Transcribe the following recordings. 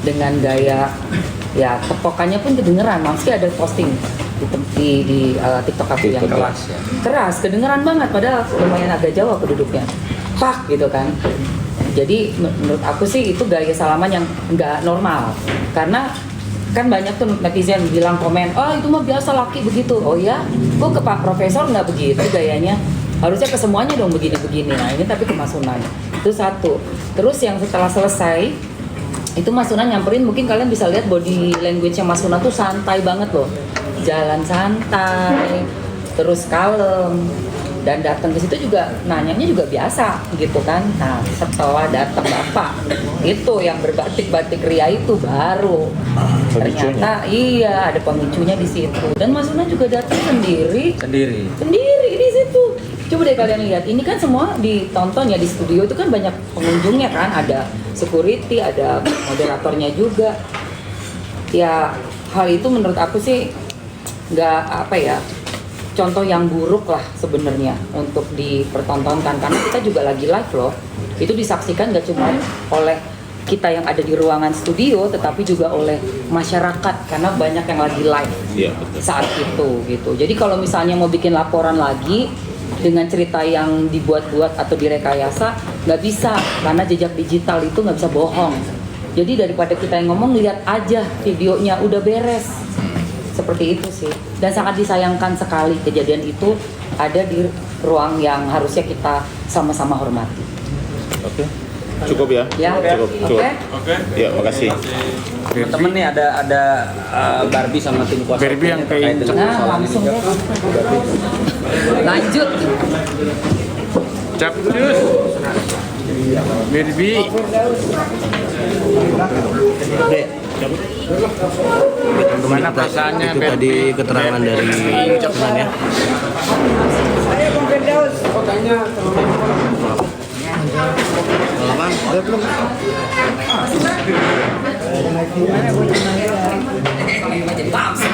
dengan gaya ya kepokannya pun kedengeran. Maksudnya ada posting di TikTok aku yang keras, ya. Keras, kedengeran banget padahal lumayan agak jauh aku duduknya. Pak gitu kan. Jadi menurut aku sih itu gaya salaman yang nggak normal. Karena kan banyak tuh netizen bilang komen, oh itu mah biasa laki begitu. Oh ya, kok ke Pak Profesor nggak begitu gayanya? Harusnya ke semuanya dong begini-begini. Nah ini tapi ke Mas Sunan. Itu satu. Terus yang setelah selesai itu Mas Sunan nyamperin, mungkin kalian bisa lihat body language-nya Mas Sunan tuh santai banget loh. Jalan santai, terus kalem, dan datang ke situ juga nanyanya juga biasa gitu kan. Nah setelah datang bapak itu yang berbatik-batik ria itu baru ternyata iya ada pemicunya di situ. Dan Mas Sunan juga datang sendiri di situ. Coba deh kalian lihat, ini kan semua ditonton ya di studio itu kan banyak pengunjungnya kan, ada security, ada moderatornya juga. Ya hal itu menurut aku sih nggak apa ya, contoh yang buruk lah sebenarnya untuk dipertontonkan, karena kita juga lagi live loh. Itu disaksikan nggak cuma oleh kita yang ada di ruangan studio, tetapi juga oleh masyarakat karena banyak yang lagi live saat itu gitu. Jadi kalau misalnya mau bikin laporan lagi dengan cerita yang dibuat-buat atau direkayasa, nggak bisa, karena jejak digital itu nggak bisa bohong. Jadi daripada kita yang ngomong, lihat aja videonya udah beres. Seperti itu sih, dan sangat disayangkan sekali kejadian itu ada di ruang yang harusnya kita sama-sama hormati. Oke, cukup ya? Ya, cukup. Oke. Ya, makasih. Temen nih ada Barbie sama tim kuasa Barbie yang terkait dengan nah persoalan langsung ini. deh. Lanjut. Cap jus. Barbie. Gimana perasaannya? Itu tadi keterangan dari teman ya. Saya Bang Firdaus. Kalau Bang, udah belum? Jadi paham sih.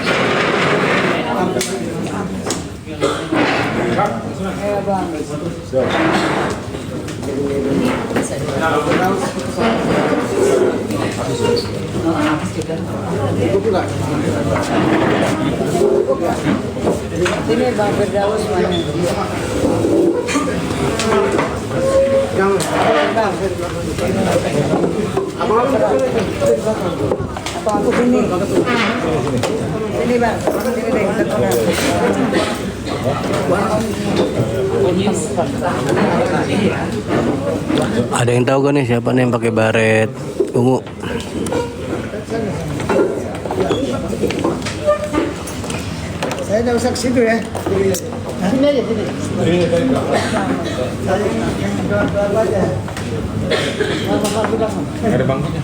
Ini Bang Firdaus mana? Yang Bang. Apa aku sini? Sini Bang. Sini deh. Ada yang tahu gak nih siapa nih yang pakai baret ungu? Saya nggak usah ke situ ya. Sini aja sini. Ada bangkunya.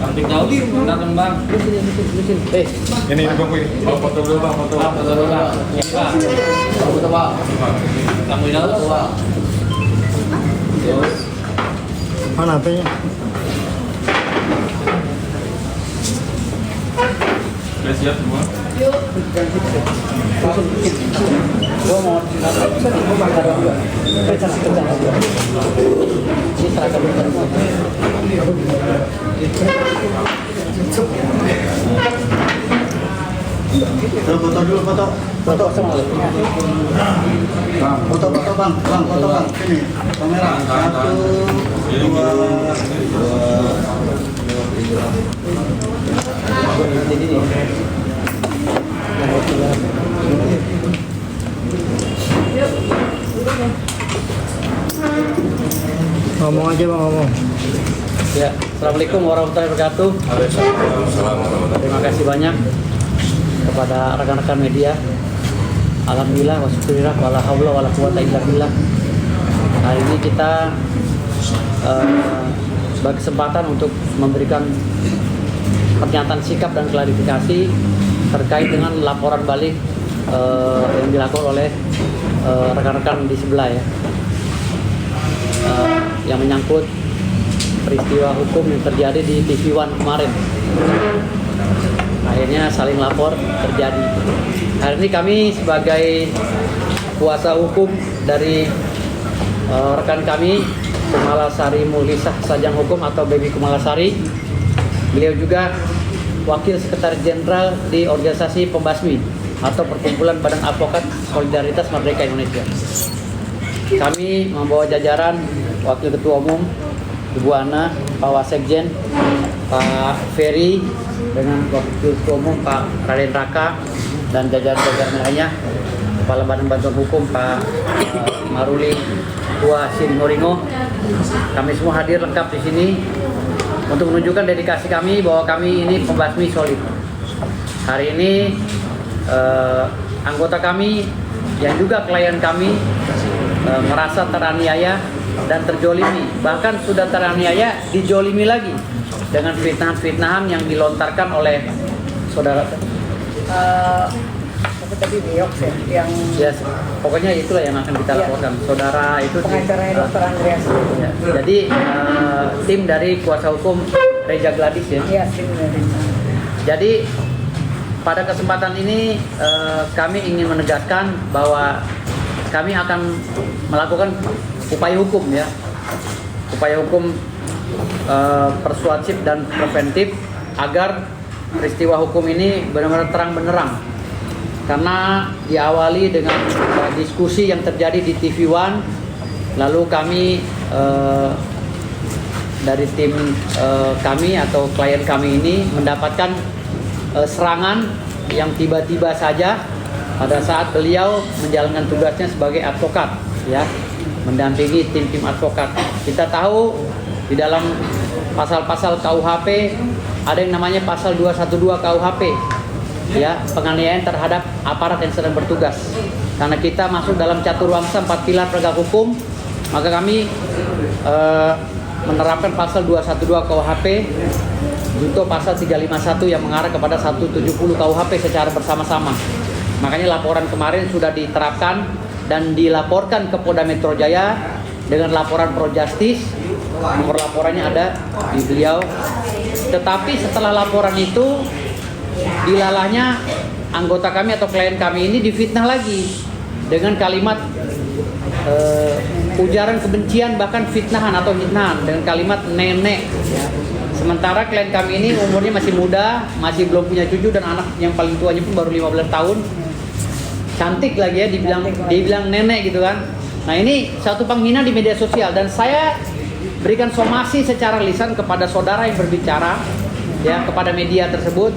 Nanti tahu datang Bang. Ini bangku ini. Foto dulu Bang, foto dulu Bang. Ini Bang. Foto Bang. Kamu ini tahu Bang. Mana HP-nya? Sudah siap semua? Foto dulu, foto. Foto semua. Foto Bang, foto Bang. Sini, kamera. 1, 2. Ngomong aja Bang, ngomong. Ya, Assalamualaikum warahmatullahi wabarakatuh. Terima kasih banyak kepada rekan-rekan media. Alhamdulillah wa syukurillah wala haula wala quwata illa billah. Hari ini kita berkesempatan untuk memberikan pernyataan sikap dan klarifikasi terkait dengan laporan balik yang dilakukan oleh rekan-rekan di sebelah ya, yang menyangkut peristiwa hukum yang terjadi di TV One kemarin. Akhirnya saling lapor terjadi. Hari ini kami sebagai kuasa hukum dari rekan kami Kumalasari Mulisah Sajang Hukum atau Baby Kumalasari, Beliau juga Wakil Sekretaris Jenderal di organisasi Pembasmi atau Perkumpulan Badan Advokat Solidaritas Merdeka Indonesia. Kami membawa jajaran Wakil Ketua Umum Ibu Ana, Pak Wasekjen, Pak Ferry, dengan Wakil Ketua Umum Pak Raden Raka, dan jajaran-jajaran lainnya, Kepala Badan Bantuan Hukum Pak Maruli Tua Siringoringo. Kami semua hadir lengkap di sini untuk menunjukkan dedikasi kami bahwa kami ini pembasmi solid. Hari ini anggota kami yang juga klien kami merasa teraniaya dan terjolimi, bahkan sudah teraniaya dijolimi lagi dengan fitnah-fitnahan yang dilontarkan oleh saudara. Apa tadi Biok yang Ya, pokoknya itulah yang akan kita laporkan. Saudara itu pengacaranya Dr. Andreas. ya. Jadi tim dari kuasa hukum Reja Gladys ya. Iya, sebenarnya. Jadi pada kesempatan ini kami ingin menegaskan bahwa kami akan melakukan upaya hukum ya, upaya hukum persuasif dan preventif agar peristiwa hukum ini benar-benar terang benderang. Karena diawali dengan diskusi yang terjadi di TV One, lalu kami dari tim kami atau klien kami ini mendapatkan serangan yang tiba-tiba saja pada saat beliau menjalankan tugasnya sebagai advokat, ya, mendampingi tim-tim advokat. Kita tahu di dalam pasal-pasal KUHP ada yang namanya pasal 212 KUHP, ya, penganiayaan terhadap aparat yang sedang bertugas. Karena kita masuk dalam caturwangsa 4 pilar penegak hukum, maka kami menerapkan pasal 212 KUHP junto pasal 351 yang mengarah kepada 170 KUHP secara bersama-sama. Makanya laporan kemarin sudah diterapkan dan dilaporkan ke Polda Metro Jaya dengan laporan Pro Justice. Nomor laporannya ada di beliau. Tetapi setelah laporan itu, dilalahnya anggota kami atau klien kami ini difitnah lagi dengan kalimat ujaran kebencian, bahkan fitnahan atau hitnahan dengan kalimat nenek. Sementara klien kami ini umurnya masih muda, masih belum punya cucu, dan anak yang paling tuanya pun baru 15 tahun. Cantik lagi ya, dibilang nenek gitu kan. Nah, ini satu penghina di media sosial, dan saya berikan somasi secara lisan kepada saudara yang berbicara ya kepada media tersebut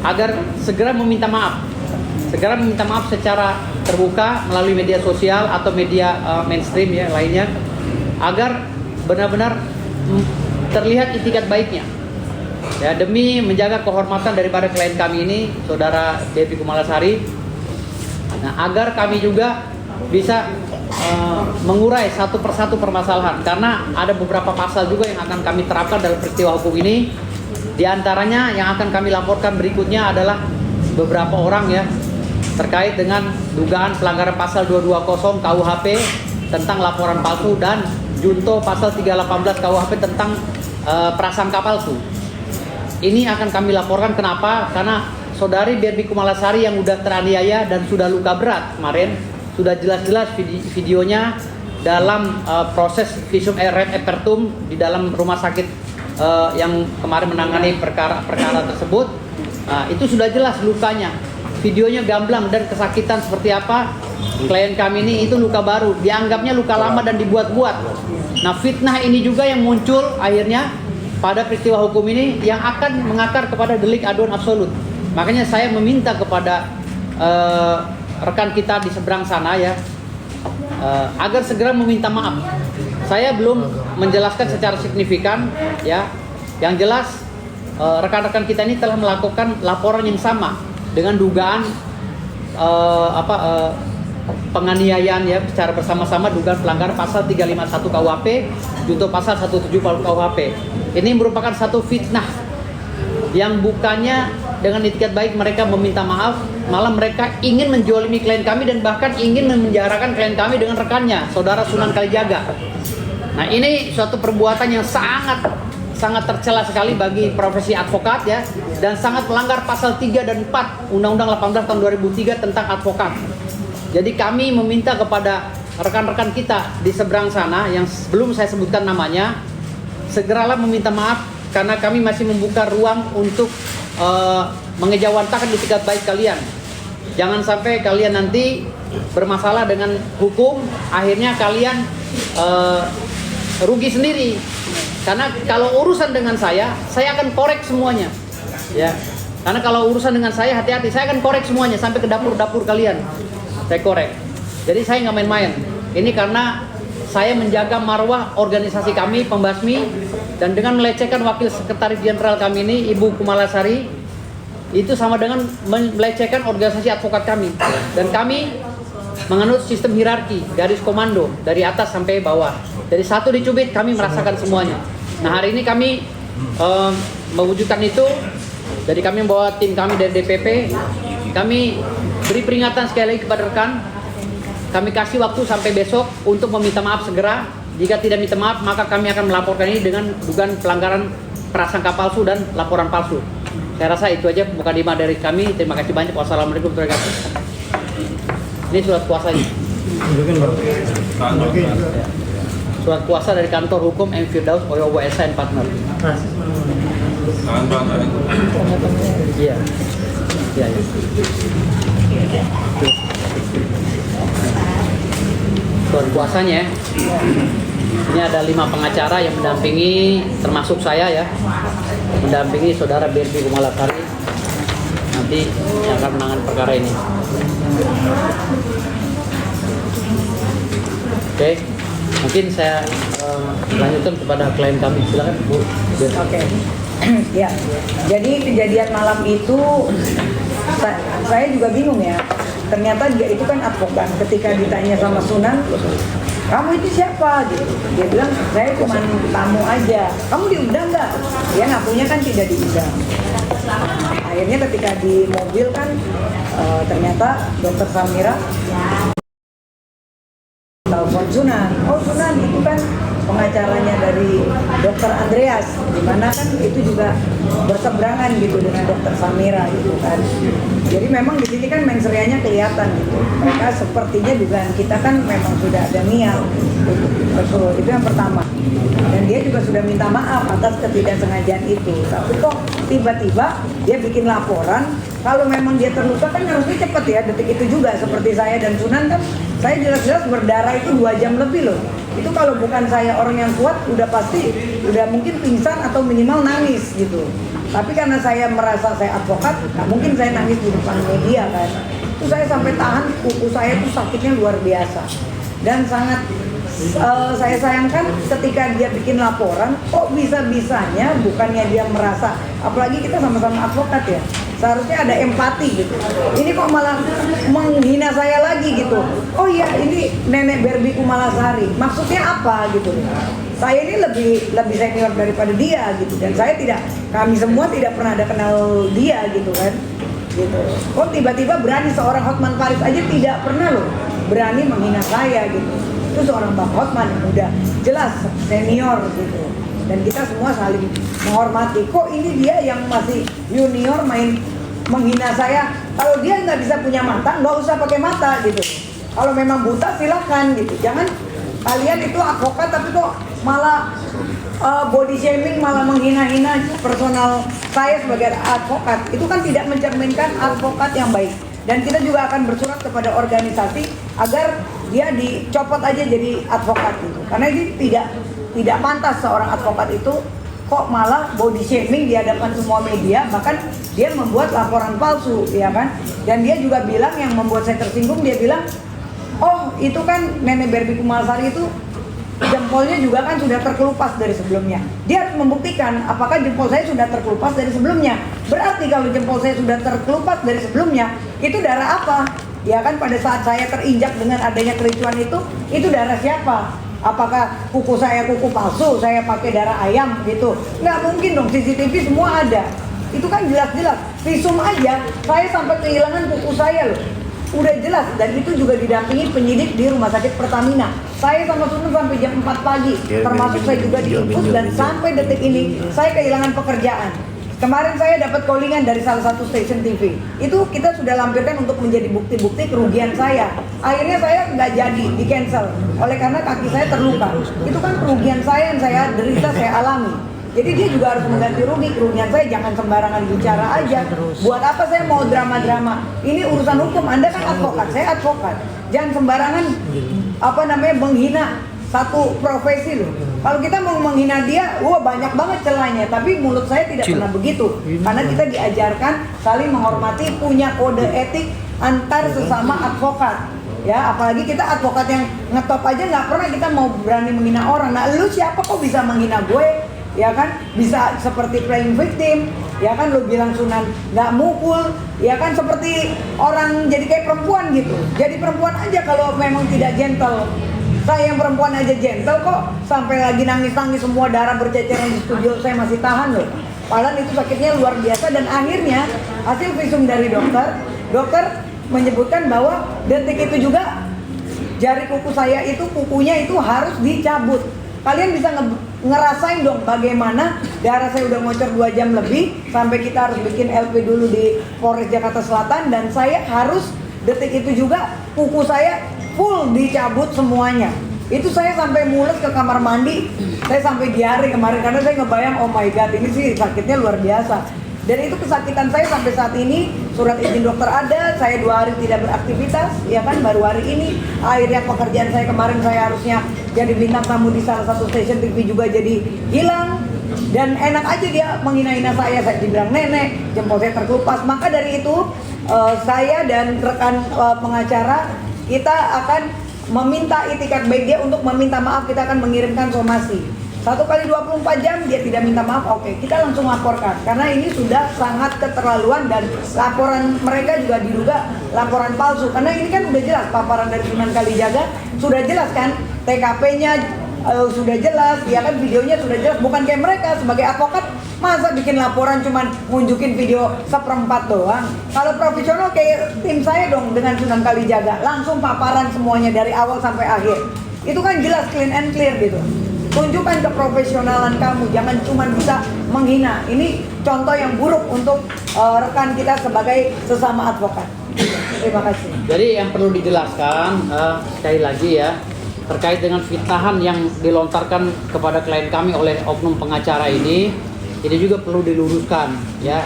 agar segera meminta maaf. Segera meminta maaf secara terbuka melalui media sosial atau media mainstream ya lainnya, agar benar-benar terlihat itikat baiknya ya, demi menjaga kehormatan daripada klien kami ini, saudara Devi Kumalasari. Nah, agar kami juga bisa mengurai satu persatu permasalahan, karena ada beberapa pasal juga yang akan kami terapkan dalam peristiwa hukum ini. Di antaranya yang akan kami laporkan berikutnya adalah beberapa orang ya terkait dengan dugaan pelanggaran pasal 220 KUHP tentang laporan palsu dan junto pasal 318 KUHP tentang prasangka palsu. Ini akan kami laporkan. Kenapa? Karena saudari Berbi Kumalasari yang sudah teraniaya dan sudah luka berat kemarin, sudah jelas-jelas videonya dalam proses visum et repertum di dalam rumah sakit yang kemarin menangani perkara tersebut. Itu sudah jelas lukanya, videonya gamblang dan kesakitan seperti apa. Klien kami ini itu luka baru, dianggapnya luka lama dan dibuat-buat. Nah, fitnah ini juga yang muncul akhirnya pada peristiwa hukum ini yang akan mengakar kepada delik aduan absolut. Makanya saya meminta kepada rekan kita di seberang sana ya, agar segera meminta maaf. Saya belum menjelaskan secara signifikan ya. Yang jelas rekan-rekan kita ini telah melakukan laporan yang sama dengan dugaan penganiayaan ya secara bersama-sama, dugaan pelanggaran pasal 351 KUHP junto pasal 170 KUHP. Ini merupakan satu fitnah yang bukannya dengan itikat baik mereka meminta maaf, malah mereka ingin menjolimi klien kami dan bahkan ingin memenjarakan klien kami dengan rekannya, saudara Sunan Kalijaga. Nah, ini suatu perbuatan yang sangat tercela sekali bagi profesi advokat ya, dan sangat melanggar pasal 3 dan 4 Undang-Undang 18 tahun 2003 tentang advokat. Jadi kami meminta kepada rekan-rekan kita di seberang sana yang belum saya sebutkan namanya, segeralah meminta maaf karena kami masih membuka ruang untuk mengejawantakan itikat baik kalian. Jangan sampai kalian nanti bermasalah dengan hukum, akhirnya kalian rugi sendiri. Karena kalau urusan dengan saya akan korek semuanya. Ya. Karena kalau urusan dengan saya, hati-hati, saya akan korek semuanya sampai ke dapur-dapur kalian. Saya korek. Jadi saya nggak main-main. Ini karena saya menjaga marwah organisasi kami, Pembasmi, dan dengan melecehkan Wakil Sekretaris Jenderal kami ini, Ibu Kumalasari, itu sama dengan melecehkan organisasi advokat kami. Dan kami menganut sistem hierarki, garis komando, dari atas sampai bawah. Dari satu dicubit, kami merasakan semuanya. Nah, hari ini kami mewujudkan itu. Jadi kami membawa tim kami dari DPP. Kami beri peringatan sekali lagi kepada rekan. Kami kasih waktu sampai besok untuk meminta maaf segera. Jika tidak minta maaf, maka kami akan melaporkan ini dengan dugaan pelanggaran prasangka palsu dan laporan palsu. Saya rasa itu aja mukadimah dari kami. Terima kasih banyak. Wassalamualaikum warahmatullahi wabarakatuh. Ini surat kuasanya. Surat kuasa dari kantor hukum M. Firdaus Oyowo SH and Partner. Iya. Iya. Surat kuasanya. Ini ada 5 pengacara yang mendampingi, termasuk saya ya, mendampingi saudara Berbi Kumalasari nanti yang akan menangani perkara ini. Oke, mungkin saya lanjutkan kepada klien kami. Silakan Bu. Oke. Ya, jadi kejadian malam itu saya juga bingung ya. Ternyata dia itu kan advokat. Ketika ditanya sama Sunan, kamu itu siapa? Gitu. Dia bilang, saya cuma tamu aja. Kamu diundang nggak? Dia ngakunya kan tidak diundang. Akhirnya ketika di mobil kan, ternyata Dokter Samira telepon Sunan. Oh Sunan, itu kan pengacaranya dari Dokter Andreas, dimana kan itu juga berseberangan gitu dengan Dokter Samira gitu kan. Jadi memang di sini kan menserianya kelihatan gitu. Mereka sepertinya dugaan kita kan memang sudah ada niat untuk betul. Itu yang pertama. Dan dia juga sudah minta maaf atas ketidaksengajaan itu. Tapi kok tiba-tiba dia bikin laporan. Kalau memang dia terluka kan harusnya cepat ya, detik itu juga. Seperti saya dan Sunan kan, saya jelas-jelas berdarah itu 2 jam lebih loh. Itu kalau bukan saya orang yang kuat, udah pasti, udah mungkin pingsan atau minimal nangis gitu. Tapi karena saya merasa saya advokat, nggak mungkin saya nangis di depan media kan. Itu saya sampai tahan, kuku saya itu sakitnya luar biasa. Dan sangat saya sayangkan ketika dia bikin laporan, kok bisa-bisanya bukannya dia merasa, apalagi kita sama-sama advokat ya, seharusnya ada empati gitu. Ini kok malah menghina saya lagi gitu. Oh iya, ini Nenek Berbi Kumalasari. Maksudnya apa gitu? Saya ini lebih senior daripada dia gitu, dan saya tidak, kami semua tidak pernah ada kenal dia gitu kan. Gitu. Kok tiba-tiba berani seorang Hotman Paris aja tidak pernah loh berani menghina saya gitu. Itu seorang Bang Hotman yang udah jelas senior gitu, dan kita semua saling menghormati. Kok ini dia yang masih junior main menghina saya? Kalau dia nggak bisa punya mata, nggak usah pakai mata gitu. Kalau memang buta silakan gitu. Jangan kalian itu advokat tapi kok malah body shaming, malah menghina-hina personal saya sebagai advokat. Itu kan tidak mencerminkan advokat yang baik. Dan kita juga akan bersurat kepada organisasi agar dia dicopot aja jadi advokat gitu. Karena ini tidak pantas seorang advokat itu kok malah body shaming di hadapan semua media, bahkan dia membuat laporan palsu, ya kan? Dan dia juga bilang, yang membuat saya tersinggung, dia bilang, oh itu kan Nenek Berbi Kumalasari itu jempolnya juga kan sudah terkelupas dari sebelumnya. Dia harus membuktikan apakah jempol saya sudah terkelupas dari sebelumnya. Berarti kalau jempol saya sudah terkelupas dari sebelumnya, itu darah apa? Ya kan, pada saat saya terinjak dengan adanya kericuan itu darah siapa? Apakah kuku saya kuku palsu, saya pakai darah ayam gitu? Nggak mungkin dong, CCTV semua ada. Itu kan jelas-jelas. Visum aja, saya sampai kehilangan kuku saya loh. Udah jelas, dan itu juga didampingi penyidik di Rumah Sakit Pertamina. Saya sama Sunan sampai jam 4 pagi, termasuk saya juga diinfus, dan sampai detik ini saya kehilangan pekerjaan. Kemarin saya dapat callingan dari salah satu stasiun TV. Itu kita sudah lampirkan untuk menjadi bukti-bukti kerugian saya. Akhirnya saya nggak jadi, di cancel. Oleh karena kaki saya terluka. Itu kan kerugian saya yang saya derita, saya alami. Jadi dia juga harus mengganti kerugian saya, jangan sembarangan bicara aja. Buat apa saya mau drama-drama? Ini urusan hukum, Anda kan advokat, saya advokat. Jangan sembarangan menghina satu profesi loh. Kalau kita mau menghina dia, banyak banget celahnya. Tapi mulut saya tidak pernah begitu. Karena kita diajarkan saling menghormati, punya kode etik antar sesama advokat. Ya, apalagi kita advokat yang ngetop aja nggak pernah kita mau berani menghina orang. Nah, lu siapa kok bisa menghina gue? Ya kan, bisa seperti playing victim. Ya kan, lu bilang Sunan nggak mukul. Ya kan, seperti orang jadi kayak perempuan gitu. Jadi perempuan aja kalau memang tidak gentle. Saya yang perempuan aja gentle kok, sampai lagi nangis-nangis semua darah berceceran di studio saya masih tahan loh. Padahal itu sakitnya luar biasa dan akhirnya hasil visum dari dokter menyebutkan bahwa detik itu juga jari kuku saya itu kukunya itu harus dicabut. Kalian bisa ngerasain dong bagaimana darah saya udah ngocor 2 jam lebih sampai kita harus bikin LP dulu di Polres Jakarta Selatan dan saya harus detik itu juga kuku saya full dicabut semuanya. Itu saya sampai mules ke kamar mandi, saya sampai diare kemarin karena saya ngebayang oh my god ini sih sakitnya luar biasa. Dan itu kesakitan saya sampai saat ini, surat izin dokter ada, saya 2 hari tidak beraktivitas, ya kan, baru hari ini. Akhirnya pekerjaan saya kemarin saya harusnya jadi bintang tamu di salah satu stasiun TV juga jadi hilang. Dan enak aja dia menghina-hina saya dibilang nenek, jempol saya terkelupas. Maka dari itu, saya dan rekan pengacara, kita akan meminta itikat baik dia untuk meminta maaf, kita akan mengirimkan somasi. 1 kali 24 jam dia tidak minta maaf, oke, kita langsung laporkan karena ini sudah sangat keterlaluan dan laporan mereka juga diduga laporan palsu karena ini kan udah jelas paparan dari Sunan Kalijaga sudah jelas kan, TKP-nya sudah jelas, ya kan, videonya sudah jelas, bukan kayak mereka sebagai advokat masa bikin laporan cuman ngunjukin video 1/4 doang. Kalau profesional kayak tim saya dong dengan Sunan Kalijaga langsung paparan semuanya dari awal sampai akhir, itu kan jelas clean and clear gitu. Tunjukkan keprofesionalan kamu, jangan cuma bisa menghina. Ini contoh yang buruk untuk rekan kita sebagai sesama advokat. Terima kasih. Jadi yang perlu dijelaskan sekali lagi ya, terkait dengan fitnahan yang dilontarkan kepada klien kami oleh oknum pengacara ini juga perlu diluruskan ya.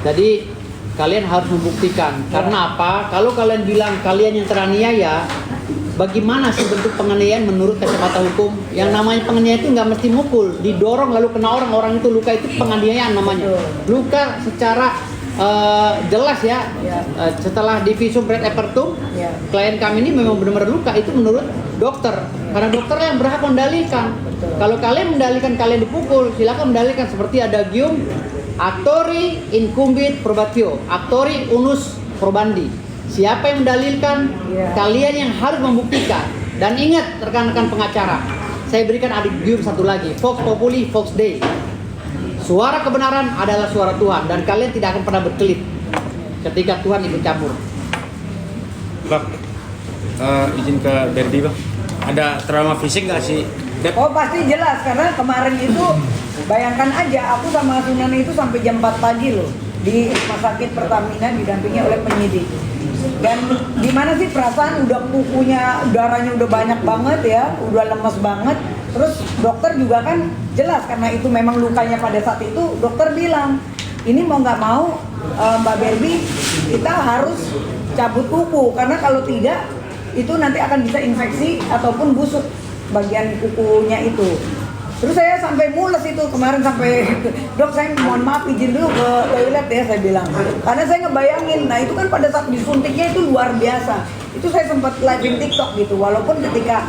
Jadi kalian harus membuktikan. Karena apa? Kalau kalian bilang kalian yang teraniaya, bagaimana sih bentuk penganiayaan menurut kacamata hukum? Yang namanya penganiayaan itu nggak mesti mukul, didorong lalu kena orang itu luka, itu penganiayaan namanya. Luka secara jelas ya. Setelah divisum pred apertum, klien kami ini memang benar-benar luka, itu menurut dokter. Karena dokter yang berhak mendalilkan. Kalau kalian mendalilkan kalian dipukul, silakan mendalilkan seperti adagium actori incumbit probatio, actori unus probandi. Siapa yang mendalilkan, kalian yang harus membuktikan. Dan ingat rekan-rekan pengacara, saya berikan adigium satu lagi, Vox Populi, Vox Dei. Suara kebenaran adalah suara Tuhan dan kalian tidak akan pernah berkelit ketika Tuhan ikut campur. Bang, izin ke Berdi bang, ada trauma fisik nggak sih? Oh pasti jelas, karena kemarin itu bayangkan aja aku sama Sunan itu sampai jam 4 pagi loh di rumah sakit Pertamina didampingi oleh penyidik. Dan gimana sih perasaan udah kukunya, darahnya udah banyak banget ya, udah lemes banget. Terus dokter juga kan jelas karena itu memang lukanya pada saat itu, dokter bilang ini mau nggak mau Mbak Berbi kita harus cabut kuku karena kalau tidak itu nanti akan bisa infeksi ataupun busuk bagian kukunya itu. Terus saya sampai mules itu kemarin sampai dok saya mohon maaf izin dulu ke toilet ya saya bilang karena saya ngebayangin, nah itu kan pada saat disuntiknya itu luar biasa. Itu saya sempat live di TikTok gitu walaupun ketika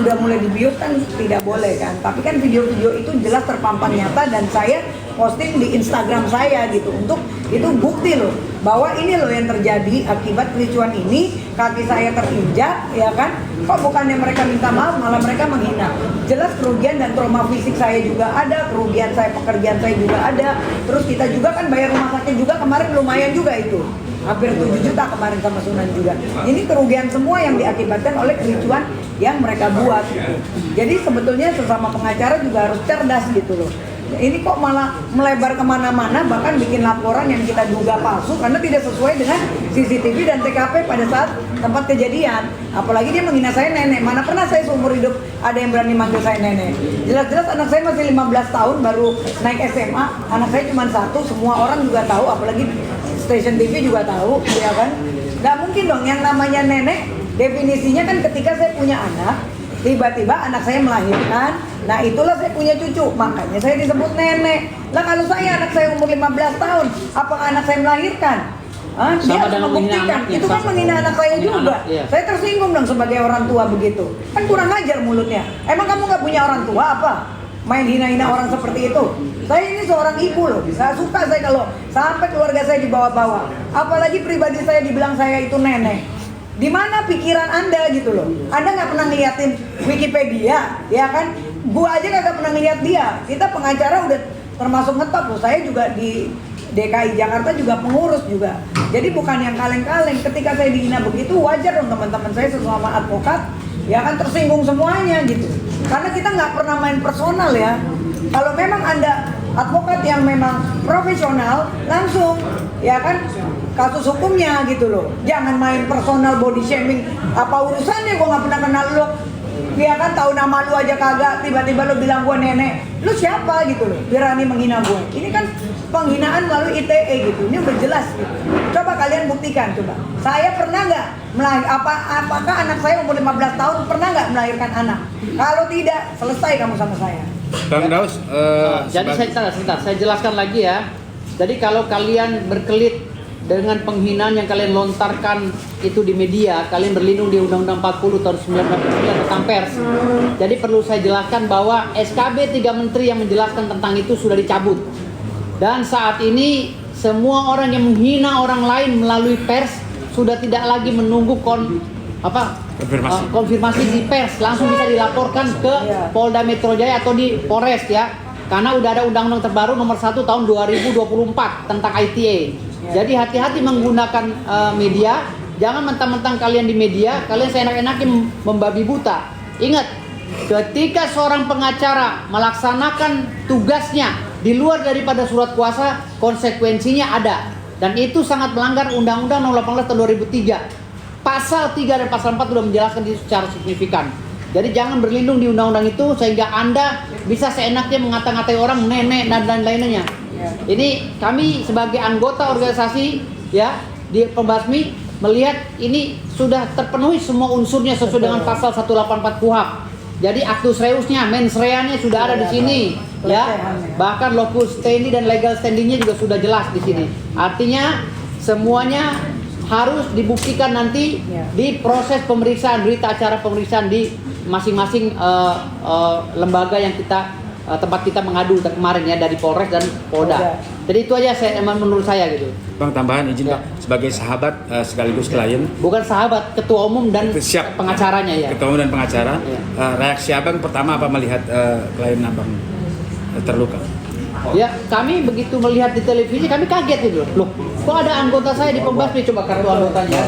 udah mulai dibius kan tidak boleh kan, tapi kan video-video itu jelas terpampang nyata dan saya posting di Instagram saya gitu untuk itu bukti loh bahwa ini loh yang terjadi akibat kericuan ini, kaki saya terinjak ya kan, kok bukannya mereka minta maaf malah mereka menghina. Jelas kerugian dan trauma fisik saya juga ada, kerugian saya pekerjaan saya juga ada, terus kita juga kan bayar rumah sakit juga kemarin lumayan juga itu hampir 7 juta kemarin sama Sunan juga. Ini kerugian semua yang diakibatkan oleh kericuan yang mereka buat gitu. Jadi sebetulnya sesama pengacara juga harus cerdas gitu loh. Ini kok malah melebar kemana-mana bahkan bikin laporan yang kita duga palsu karena tidak sesuai dengan CCTV dan TKP pada saat tempat kejadian. Apalagi dia menghina saya nenek. Mana pernah saya seumur hidup ada yang berani manggil saya nenek. Jelas-jelas anak saya masih 15 tahun baru naik SMA. Anak saya cuma satu, semua orang juga tahu, apalagi stasiun TV juga tahu, ya kan? Nggak mungkin dong yang namanya nenek, definisinya kan ketika saya punya anak, tiba-tiba anak saya melahirkan, nah itulah saya punya cucu, makanya saya disebut nenek. Lah kalau saya anak saya umur 15 tahun, apakah anak saya melahirkan? Hah? Dia Sama harus dengan menghina membuktikan, anaknya, itu kan sama. menghina anak saya Menghina juga. anak, iya. Saya tersinggung dong sebagai orang tua begitu. Kan kurang ajar mulutnya. Emang kamu nggak punya orang tua apa? Main hina-hina orang seperti itu. Saya ini seorang ibu loh, bisa suka saya kalau sampai keluarga saya dibawa-bawa. Apalagi pribadi saya dibilang saya itu nenek. Di mana pikiran Anda gitu loh? Anda nggak pernah ngeliatin Wikipedia, ya kan? Gua aja nggak pernah ngeliat dia. Kita pengacara udah termasuk ngetop loh. Saya juga di DKI Jakarta juga pengurus juga. Jadi bukan yang kaleng-kaleng. Ketika saya dihina begitu, wajar dong teman-teman saya sesama advokat, ya kan tersinggung semuanya gitu. Karena kita nggak pernah main personal ya. Kalau memang Anda advokat yang memang profesional, langsung ya kan kasus hukumnya gitu loh. Jangan main personal body shaming. Apa urusannya gua nggak pernah kenal lo. Dia kan tahu nama lu aja kagak, tiba-tiba lu bilang gua nenek. Lu siapa gitu loh, berani menghina gue. Ini kan penghinaan melalui ITE gitu. Ini udah jelas gitu. Coba kalian buktikan coba. Saya pernah nggak apakah anak saya umur 15 tahun pernah nggak melahirkan anak? Kalau tidak, selesai kamu sama saya. Bang Daus, Jadi sebentar, saya jelaskan lagi ya. Jadi kalau kalian berkelit dengan penghinaan yang kalian lontarkan itu di media, kalian berlindung di Undang-Undang 40 tahun 1999 tentang pers. Jadi perlu saya jelaskan bahwa SKB 3 Menteri yang menjelaskan tentang itu sudah dicabut. Dan saat ini semua orang yang menghina orang lain melalui pers sudah tidak lagi menunggu konfirmasi di pers, langsung bisa dilaporkan ke Polda Metro Jaya atau di Polres ya. Karena udah ada undang-undang terbaru nomor 1 tahun 2024 tentang ITE. Jadi hati-hati menggunakan media. Jangan mentang-mentang kalian di media, kalian seenak-enaknya membabi buta. Ingat, ketika seorang pengacara melaksanakan tugasnya di luar daripada surat kuasa, konsekuensinya ada. Dan itu sangat melanggar Undang-Undang Nomor 18 tahun 2003. Pasal 3 dan pasal 4 sudah menjelaskan itu secara signifikan. Jadi jangan berlindung di undang-undang itu sehingga Anda bisa seenaknya mengata-ngatai orang nenek dan lainnya. Ini kami sebagai anggota organisasi ya di Pembasmi melihat ini sudah terpenuhi semua unsurnya sesuai dengan pasal 184 KUHP. Jadi actus reusnya, mens reanya sudah ada di sini ya. Bahkan locus standi dan legal standingnya juga sudah jelas di sini. Artinya semuanya harus dibuktikan nanti di proses pemeriksaan, berita acara pemeriksaan di masing-masing lembaga yang tempat kita mengadu kemarin ya, dari Polres dan Polda. Jadi itu aja menurut saya gitu. Bang, tambahan izin Bang, sebagai sahabat sekaligus klien. Bukan sahabat, ketua umum dan pengacaranya ya. Ketua umum dan pengacara. Reaksi Abang pertama apa melihat klien Abang terluka? Ya, kami begitu melihat di televisi kami kaget gitu loh. Kok ada anggota saya di Pembasmi, coba kartu anggotanya.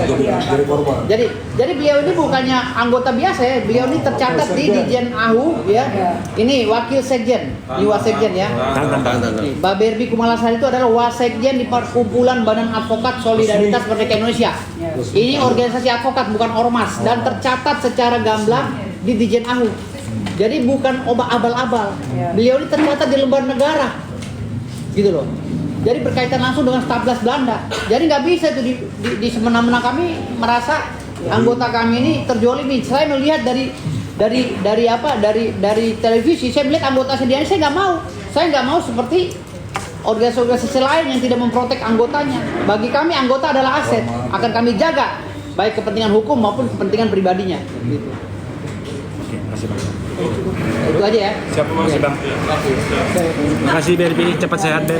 Jadi beliau ini bukannya anggota biasa ya, beliau ini tercatat di Dijen AHU ya. Ini wakil sekjen, di wasekjen ya. Mbak Berbi Kumalasari itu adalah wasekjen di Perkumpulan Badan Advokat Solidaritas Merdeka Indonesia. Ini organisasi advokat bukan ormas dan tercatat secara gamblang di Dijen AHU. Jadi bukan abal-abal. Beliau ini tercatat di lembar negara. Gitu loh. Jadi berkaitan langsung dengan Stablas Belanda. Jadi nggak bisa itu di semena-mena. Kami merasa anggota kami ini terjolimi. Saya melihat dari televisi, saya melihat anggota sendiri, saya nggak mau. Saya nggak mau seperti organisasi lain yang tidak memprotek anggotanya. Bagi kami anggota adalah aset, akan kami jaga baik kepentingan hukum maupun kepentingan pribadinya. Gitu. Oke, makasih Bang. Itu aja ya. Siap, makasih Bang. Makasih Berbi, cepat sehat Ber.